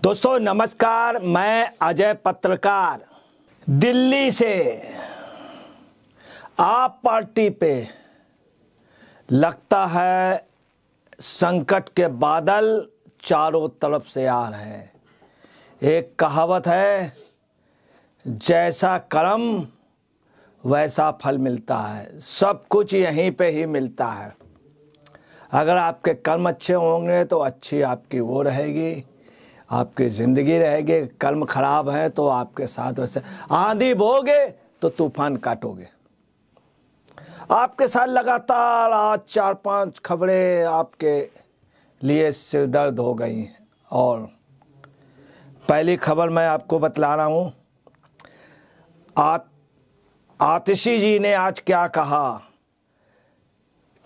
दोस्तों नमस्कार, मैं अजय पत्रकार। दिल्ली से आप पार्टी पे लगता है संकट के बादल चारों तरफ से आ रहे हैं। एक कहावत है, जैसा कर्म वैसा फल मिलता है। सब कुछ यहीं पे ही मिलता है। अगर आपके कर्म अच्छे होंगे तो अच्छी आपकी वो रहेगी, आपकी ज़िंदगी रहेगी। कर्म खराब है तो आपके साथ वैसे आंधी बोगे तो तूफान काटोगे। आपके साथ लगातार आज 4-5 खबरें आपके लिए सिर दर्द हो गई हैं। और पहली खबर मैं आपको बतला रहा हूँ। आतिशी जी ने आज क्या कहा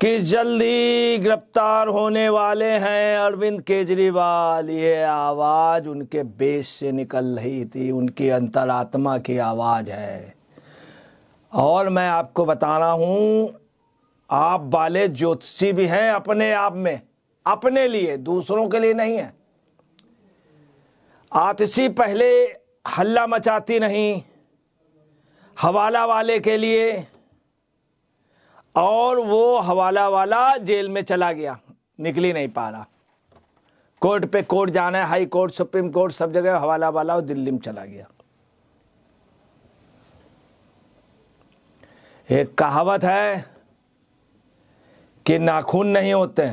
कि जल्दी गिरफ्तार होने वाले हैं अरविंद केजरीवाल। ये आवाज़ उनके बेस से निकल रही थी, उनकी अंतरात्मा की आवाज़ है। और मैं आपको बता रहा हूँ, आप वाले ज्योतिषी भी हैं अपने आप में, अपने लिए, दूसरों के लिए नहीं है। आतिशी पहले हल्ला मचाती नहीं हवाला वाले के लिए, और वो हवाला वाला जेल में चला गया, निकल ही नहीं पा रहा। कोर्ट पे कोर्ट जाना है, हाई कोर्ट, सुप्रीम कोर्ट, सब जगह हवाला वाला, और दिल्ली में चला गया। एक कहावत है कि नाखून नहीं होते,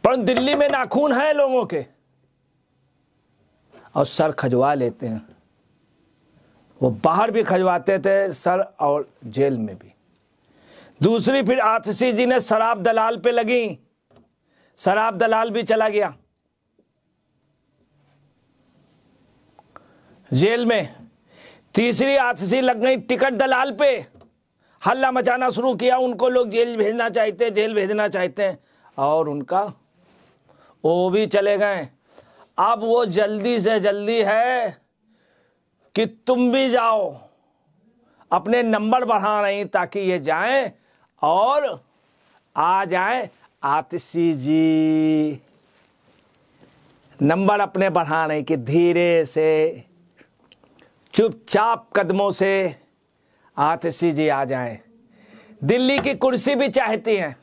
पर दिल्ली में नाखून है लोगों के, और सर खजवा लेते हैं। वो बाहर भी खजवाते थे सर, और जेल में भी। दूसरी फिर आतिशी जी ने शराब दलाल पे लगी, शराब दलाल भी चला गया जेल में। तीसरी आतिशी लग गई टिकट दलाल पे, हल्ला मचाना शुरू किया, उनको लोग जेल भेजना चाहते, जेल भेजना चाहते हैं, और उनका वो भी चले गए। अब वो जल्दी से जल्दी है कि तुम भी जाओ, अपने नंबर बढ़ा रही ताकि ये जाएं और आ जाएं। आतिशी जी नंबर अपने बढ़ा रही कि धीरे से, चुपचाप कदमों से आतिशी जी आ जाएं। दिल्ली की कुर्सी भी चाहती हैं,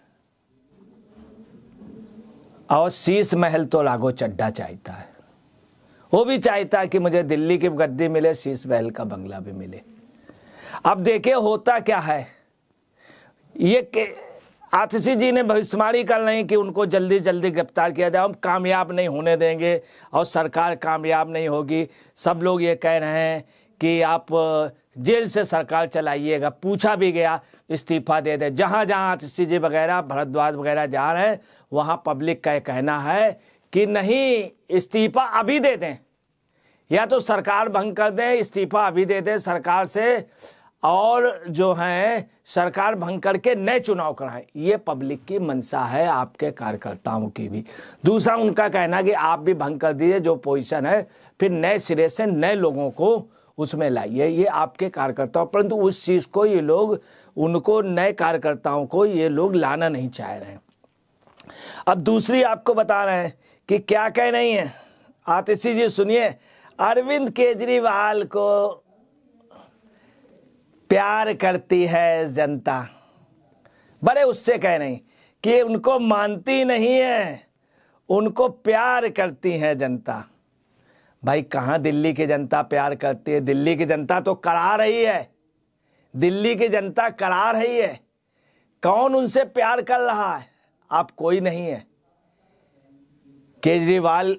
और शीश महल तो राघव चड्ढा चाहता है। वो भी चाहता है कि मुझे दिल्ली की गद्दी मिले, शीश महल का बंगला भी मिले। अब देखिए होता क्या है। ये आतिशी जी ने भविष्यवाणी कर रही कि उनको जल्दी जल्दी गिरफ्तार किया जाए, हम कामयाब नहीं होने देंगे और सरकार कामयाब नहीं होगी। सब लोग ये कह रहे हैं कि आप जेल से सरकार चलाइएगा। पूछा भी गया, इस्तीफा दे दे। जहाँ जहाँ आतिशी जी वगैरह, भरद्वाज वगैरह जा रहे हैं, वहाँ पब्लिक का कहना है कि नहीं, इस्तीफा अभी दे दें, या तो सरकार भंग कर दें, इस्तीफा अभी दे दें सरकार से, और जो है सरकार भंग करके नए चुनाव कराएं। ये पब्लिक की मंशा है, आपके कार्यकर्ताओं की भी। दूसरा उनका कहना कि आप भी भंग कर दीजिए जो पोजीशन है, फिर नए सिरे से नए लोगों को उसमें लाइए। ये आपके कार्यकर्ता, परंतु उस चीज़ को ये लोग, उनको, नए कार्यकर्ताओं को ये लोग लाना नहीं चाह रहे हैं। अब दूसरी आपको बता रहे हैं कि क्या कह रही हैं आतिशी जी, सुनिए। अरविंद केजरीवाल को प्यार करती है जनता। बड़े उससे कह रही कि उनको मानती नहीं है, उनको प्यार करती है जनता। भाई कहाँ दिल्ली की जनता प्यार करती है? दिल्ली की जनता तो करा रही है, दिल्ली की जनता करा रही है। कौन उनसे प्यार कर रहा है? आप कोई नहीं है। केजरीवाल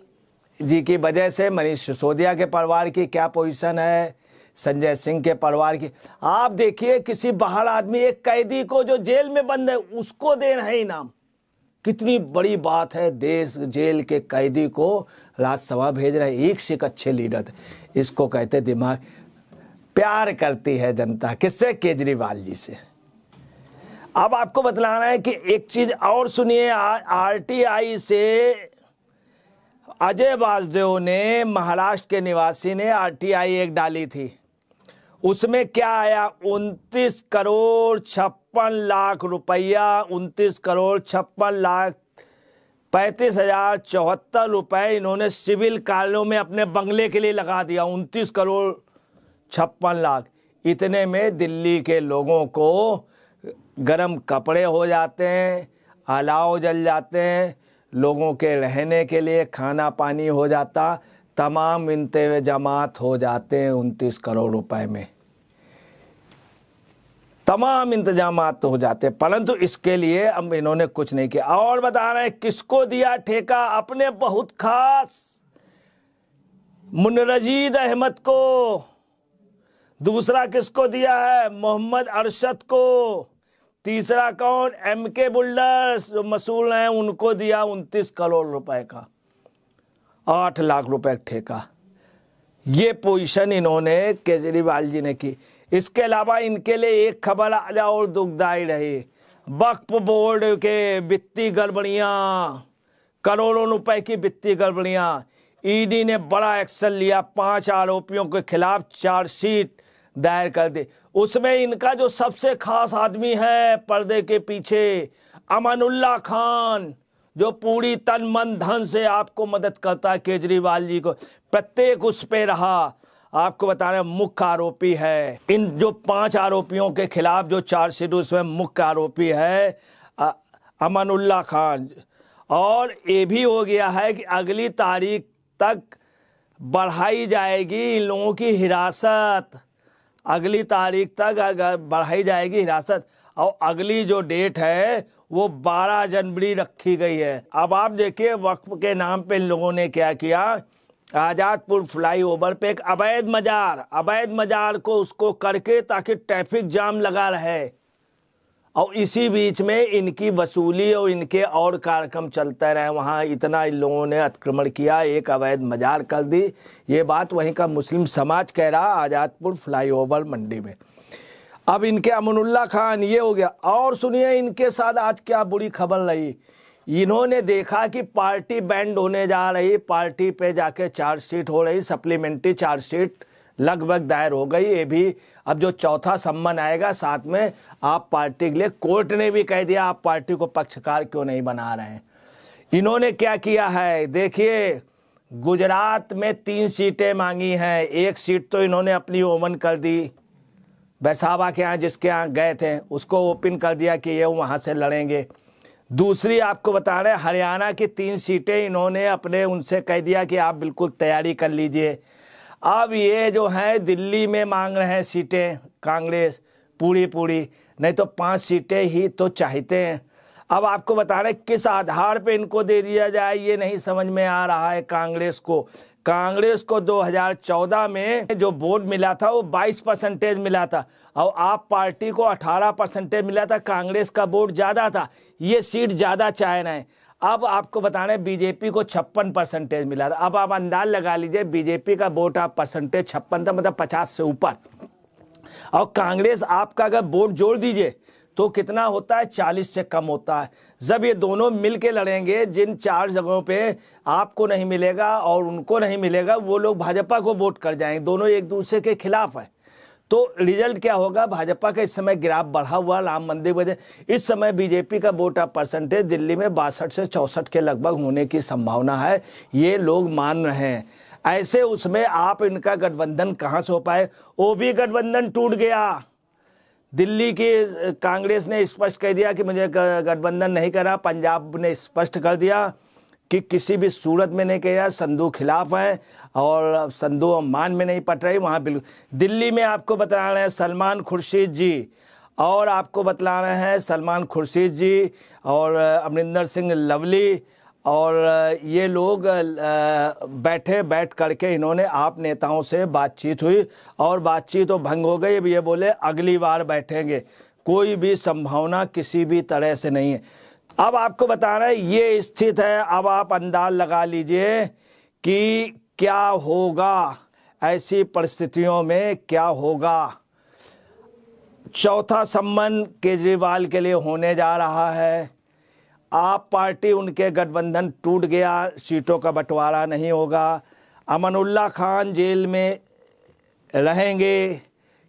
जी की वजह से मनीष सिसोदिया के परिवार की क्या पोजीशन है, संजय सिंह के परिवार की। आप देखिए, किसी बाहर आदमी, एक कैदी को जो जेल में बंद है, उसको दे रहे हैं इनाम। कितनी बड़ी बात है। देश जेल के कैदी को राज्यसभा भेज रहे हैं। एक से एक अच्छे लीडर थे। इसको कहते दिमाग। प्यार करती है जनता किससे? केजरीवाल जी से। अब आपको बतलाना है कि एक चीज और सुनिए। आरटीआई से अजय वासुदेव ने, महाराष्ट्र के निवासी ने आरटीआई एक डाली थी। उसमें क्या आया? 29 करोड़ 56 लाख रुपया, 29 करोड़ 56 लाख 35,074 रुपए इन्होंने सिविल कार्यों में अपने बंगले के लिए लगा दिया। 29,56,00,000। इतने में दिल्ली के लोगों को गर्म कपड़े हो जाते हैं, अलाव जल जाते हैं, लोगों के रहने के लिए खाना पानी हो जाता, तमाम इंतजामात हो जाते हैं 29 करोड़ रुपए में, तमाम इंतजामात हो जाते हैं। परंतु इसके लिए अब इन्होंने कुछ नहीं किया। और बता रहे हैं किसको दिया ठेका? अपने बहुत खास मुनरजीद अहमद को। दूसरा किसको दिया है? मोहम्मद अरशद को। तीसरा कौन? MK बुल्डर्स जो मसूल हैं, उनको दिया 29 करोड़ रुपए का, 8 लाख रुपए ठेका। ये पोजीशन इन्होंने केजरीवाल जी ने की। इसके अलावा इनके लिए एक खबर आज और दुखदाई रही। वक्फ बोर्ड के वित्तीय गड़बड़ियां, करोड़ों रुपए की वित्तीय गड़बड़ियां। ईडी ने बड़ा एक्शन लिया, 5 आरोपियों के खिलाफ चार्जशीट दायर कर दी। उसमें इनका जो सबसे खास आदमी है पर्दे के पीछे, अमानुल्लाह खान, जो पूरी तन मन धन से आपको मदद करता है केजरीवाल जी को, प्रत्येक उस पे रहा। आपको बता रहे मुख्य आरोपी है। इन जो 5 आरोपियों के खिलाफ जो चार्जशीट, उसमें मुख्य आरोपी है अमानुल्लाह खान। और ये भी हो गया है कि अगली तारीख तक बढ़ाई जाएगी इन लोगों की हिरासत। अगली तारीख तक बढ़ाई जाएगी हिरासत, और अगली जो डेट है वो 12 जनवरी रखी गई है। अब आप देखिए वक्फ के नाम पे इन लोगों ने क्या किया। आज़ादपुर फ्लाईओवर पे एक अवैध मजार को उसको करके ताकि ट्रैफिक जाम लगा रहे, और इसी बीच में इनकी वसूली और इनके और कार्यक्रम चलते रहे। वहाँ इतना इन लोगों ने अतिक्रमण किया, एक अवैध मजार कर दी। ये बात वहीं का मुस्लिम समाज कह रहा आज़ादपुर फ्लाईओवर मंडी में। अब इनके अमानुल्लाह खान ये हो गया। और सुनिए इनके साथ आज क्या बुरी खबर रही। इन्होंने देखा कि पार्टी बैंड होने जा रही, पार्टी पे जाके चार्जशीट हो रही, सप्लीमेंट्री चार्जशीट लगभग दायर हो गई। ये भी अब जो चौथा सम्मन आएगा साथ में, आप पार्टी के लिए, कोर्ट ने भी कह दिया आप पार्टी को पक्षकार क्यों नहीं बना रहे हैं। इन्होंने क्या किया है देखिए, गुजरात में 3 सीटें मांगी हैं। 1 सीट तो इन्होंने अपनी ओपन कर दी, वैसावा के यहाँ जिसके यहाँ गए थे उसको ओपन कर दिया कि ये वहाँ से लड़ेंगे। दूसरी आपको बता रहे हैं हरियाणा की 3 सीटें इन्होंने अपने उनसे कह दिया कि आप बिल्कुल तैयारी कर लीजिए। अब ये जो है दिल्ली में मांग रहे हैं सीटें कांग्रेस पूरी, नहीं तो 5 सीटें ही तो चाहते हैं। अब आपको बता रहे हैं किस आधार पे इनको दे दिया जाए ये नहीं समझ में आ रहा है कांग्रेस को। 2014 में जो वोट मिला था वो 22% मिला था, और आप पार्टी को 18% मिला था। कांग्रेस का वोट ज़्यादा था, ये सीट ज़्यादा चाह रहे हैं। अब आपको बताना है बीजेपी को 56% मिला था। अब आप अंदाज लगा लीजिए बीजेपी का वोट आप परसेंटेज 56 था, मतलब 50 से ऊपर, और कांग्रेस आपका अगर वोट जोड़ दीजिए तो कितना होता है? 40 से कम होता है। जब ये दोनों मिल के लड़ेंगे, जिन 4 जगहों पे आपको नहीं मिलेगा और उनको नहीं मिलेगा, वो लोग भाजपा को वोट कर जाएंगे। दोनों एक दूसरे के खिलाफ है, तो रिजल्ट क्या होगा? भाजपा का इस समय ग्राफ बढ़ा हुआ राम मंदिर वजह। इस समय बीजेपी का वोट आप परसेंटेज दिल्ली में 62 से 64 के लगभग होने की संभावना है, ये लोग मान रहे हैं। ऐसे उसमें आप इनका गठबंधन कहाँ से हो पाए? वो भी गठबंधन टूट गया। दिल्ली की कांग्रेस ने स्पष्ट कह दिया कि मुझे गठबंधन नहीं करा। पंजाब ने स्पष्ट कर दिया कि किसी भी सूरत में नहीं किया, संधू खिलाफ हैं और संधू मान में नहीं पट रही वहाँ बिल्कुल। दिल्ली में आपको बता रहे हैं सलमान खुर्शीद जी, और आपको बतला रहे हैं सलमान खुर्शीद जी और अमरिंदर सिंह लवली, और ये लोग बैठ करके इन्होंने आप नेताओं से बातचीत हुई, और बातचीत तो भंग हो गई। ये बोले अगली बार बैठेंगे, कोई भी संभावना किसी भी तरह से नहीं है। अब आपको बता रहे हैं ये स्थित है। अब आप अंदाज लगा लीजिए कि क्या होगा ऐसी परिस्थितियों में, क्या होगा। चौथा सम्मन केजरीवाल के लिए होने जा रहा है। आप पार्टी उनके गठबंधन टूट गया, सीटों का बंटवारा नहीं होगा। अमानुल्लाह खान जेल में रहेंगे,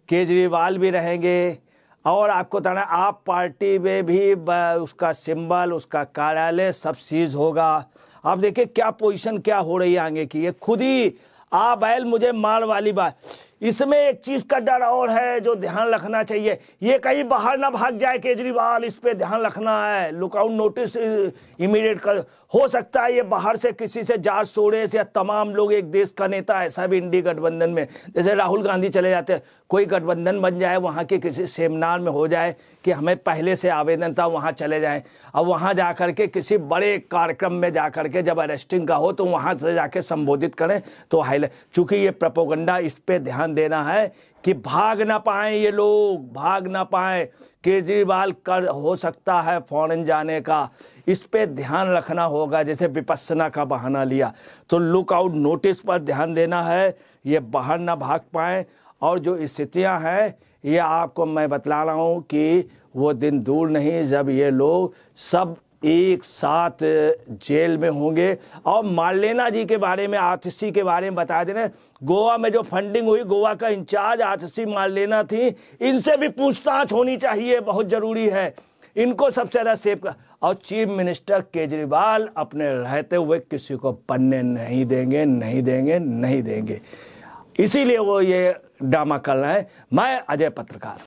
केजरीवाल भी रहेंगे। और आपको बताना, आप पार्टी में भी उसका सिंबल, उसका कार्यालय सब सीज होगा। आप देखिए क्या पोजीशन क्या हो रही है आगे की। ये खुद ही आ बैल मुझे मार वाली बात। इसमें एक चीज का डर और है जो ध्यान रखना चाहिए, ये कहीं बाहर ना भाग जाए केजरीवाल, इस पे ध्यान रखना है। लुकआउट नोटिस इमीडिएट कर। हो सकता है ये बाहर से किसी से जाट सोरेस या तमाम लोग, एक देश का नेता ऐसा भी इंडी गठबंधन में, जैसे राहुल गांधी चले जाते हैं, कोई गठबंधन बन जाए, वहाँ के किसी सेमिनार में हो जाए कि हमें पहले से आवेदन था, वहाँ चले जाएं। अब वहाँ जा करके किसी बड़े कार्यक्रम में जा करके जब अरेस्टिंग का हो तो वहाँ से जाके संबोधित करें तो हाईलाइट। चूंकि ये प्रोपेगेंडा, इस पे ध्यान देना है कि भाग ना पाए ये लोग, भाग ना पाए। केजरीवाल कर हो सकता है फॉरेन जाने का, इस पे ध्यान रखना होगा। जैसे विपस्सना का बहाना लिया तो लुकआउट नोटिस पर ध्यान देना है, ये बाहर ना भाग पाए। और जो स्थितियां हैं ये आपको मैं बतला रहा हूं कि वो दिन दूर नहीं जब ये लोग सब एक साथ जेल में होंगे। और मार्लेना जी के बारे में, आतिशी के बारे में बता देना, गोवा में जो फंडिंग हुई, गोवा का इंचार्ज आतिशी मार्लेना थी, इनसे भी पूछताछ होनी चाहिए, बहुत जरूरी है। इनको सबसे ज़्यादा सेव कर। और चीफ मिनिस्टर केजरीवाल अपने रहते हुए किसी को बनने नहीं देंगे, नहीं देंगे, नहीं देंगे। इसीलिए वो ये ड्रामा कर रहे हैं। मैं अजय पत्रकार।